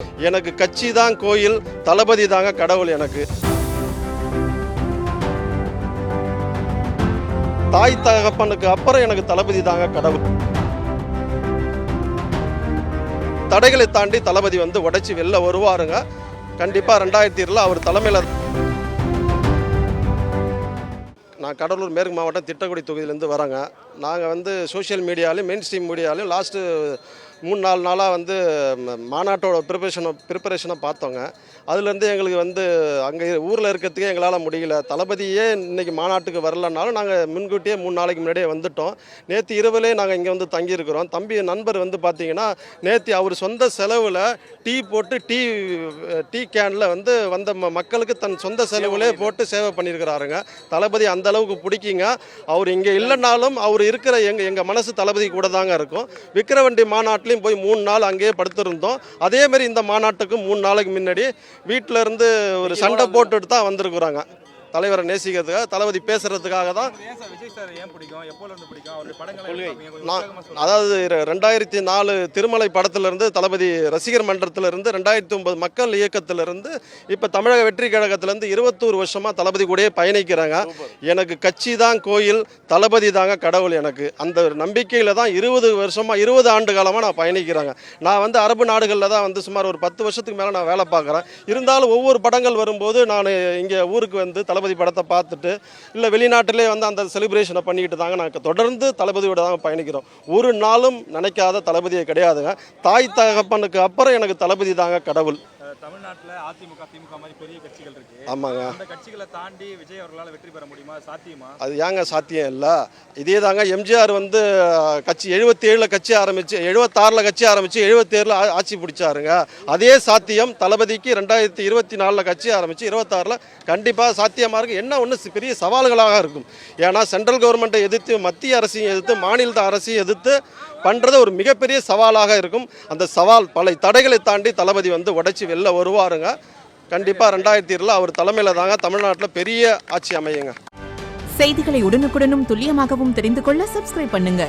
எனக்கு கட்சி தான் கோயில், தளபதி தாங்க கடவுள். எனக்கு தாய் தகப்பனுக்கு அப்புறம் எனக்கு தளபதி தாங்க கடவுள். தடைகளை தாண்டி தளபதி வந்து உடைச்சி வெளில வருவாருங்க. கண்டிப்பாக 2007 அவர் தலைமையில். நான் கடலூர் மேற்கு மாவட்டம் திட்டக்குடி தொகுதியிலேருந்து வரேங்க. நாங்கள் வந்து சோஷியல் மீடியாலையும் மெயின் ஸ்ட்ரீம் மீடியாலையும் லாஸ்ட்டு 3-4 நாளாக வந்து மாநாட்டோட ப்ரிப்பரேஷனை பார்த்தோங்க. அதுலேருந்து எங்களுக்கு வந்து அங்கே ஊரில் இருக்கிறதுக்கே எங்களால் முடியல. தளபதியே இன்றைக்கி மாநாட்டுக்கு வரலனாலும் நாங்கள் முன்கூட்டியே 3 நாளைக்கு முன்னாடியே வந்துவிட்டோம். நேற்று இரவுலே நாங்கள் இங்கே வந்து தங்கியிருக்கிறோம். தம்பி நண்பர் வந்து பார்த்திங்கன்னா நேற்று அவர் சொந்த செலவில் டீ போட்டு டீ கேனில் வந்து வந்த மக்களுக்கு தன் சொந்த செலவுலே போட்டு சேவை பண்ணியிருக்கிறாருங்க. தளபதி அந்த அளவுக்கு பிடிக்குங்க. அவர் இங்கே இல்லைனாலும் அவர் இருக்கிற எங்கள் மனசு தளபதி கூட தாங்க இருக்கும். விக்கிரவண்டி மாநாட்டிலையும் போய் 3 நாள் அங்கேயே படுத்திருந்தோம். அதேமாதிரி இந்த மாநாட்டுக்கு 3 நாளைக்கு முன்னாடி வீட்டில் இருந்து ஒரு சண்டை போட்டுட்டு தான் வந்திருக்குறாங்க. தலைவரை நேசிக்கிறதுக்காக, தளபதி பேசுறதுக்காக தான். அதாவது 2004 திருமலை படத்திலிருந்து, தளபதி ரசிகர் மன்றத்திலிருந்து, 2009 மக்கள் இயக்கத்திலிருந்து, இப்போ தமிழக வெற்றி கழகத்திலேருந்து 21 வருஷமாக தளபதி கூடயே பயணிக்கிறாங்க. எனக்கு கட்சி தான் கோயில், தளபதி தாங்க கடவுள். எனக்கு அந்த நம்பிக்கையில் தான் 20 ஆண்டு காலமாக நான் பயணிக்கிறாங்க. நான் வந்து அரபு நாடுகளில் தான் வந்து சுமார் ஒரு 10 வருஷத்துக்கு மேலே நான் வேலை பார்க்குறேன். இருந்தாலும் ஒவ்வொரு படங்கள் வரும்போது நான் இங்கே ஊருக்கு வந்து தளபதி படத்தை பார்த்துட்டு, இல்லை வெளிநாட்டிலே வந்து அந்த செலிப்ரேஷனை பண்ணிக்கிட்டு தாங்க நாங்கள் தொடர்ந்து தளபதியோட தாங்க பயணிக்கிறோம். ஒரு நாளும் நினைக்காத தளபதியே கிடையாதுங்க. தாய் தகப்பனுக்கு அப்புறம் எனக்கு தளபதி தாங்க கடவுள். தமிழ்நாட்டில் அதிமுக, திமுக மாதிரி பெரிய கட்சிகள் இருக்கு. ஆமாங்க. அந்த கட்சிகளை தாண்டி விஜய் அவர்களால் வெற்றி பெற முடியுமா? சாத்தியமா? அது ஏங்க சாத்தியம் இல்லை. இதே தாங்க எம்ஜிஆர் வந்து கட்சி 77 கட்சி ஆரம்பித்து, 76 கட்சி ஆரம்பித்து 77 ஆட்சி பிடிச்சாருங்க. அதே சாத்தியம் தளபதிக்கு 2024 கட்சி ஆரம்பித்து 26 கண்டிப்பாக சாத்தியமாக இருக்குது. என்ன ஒன்று பெரிய சவால்களாக இருக்கும். ஏன்னா சென்ட்ரல் கவர்மெண்ட்டை எதிர்த்து, மத்திய அரசையும் எதிர்த்து, மாநில அரசையும் எதிர்த்து பண்ணுறது ஒரு மிகப்பெரிய சவாலாக இருக்கும். அந்த சவால் பல தடைகளை தாண்டி தளபதி வந்து உடைச்சி வெளில வருவாருங்க. கண்டிப்பாக 2007 அவர் தலைமையில் தாங்க தமிழ்நாட்டில் பெரிய ஆட்சி அமையுங்க. செய்திகளை உடனுக்குடனும் துல்லியமாகவும் தெரிந்து கொள்ள சப்ஸ்கிரைப் பண்ணுங்க.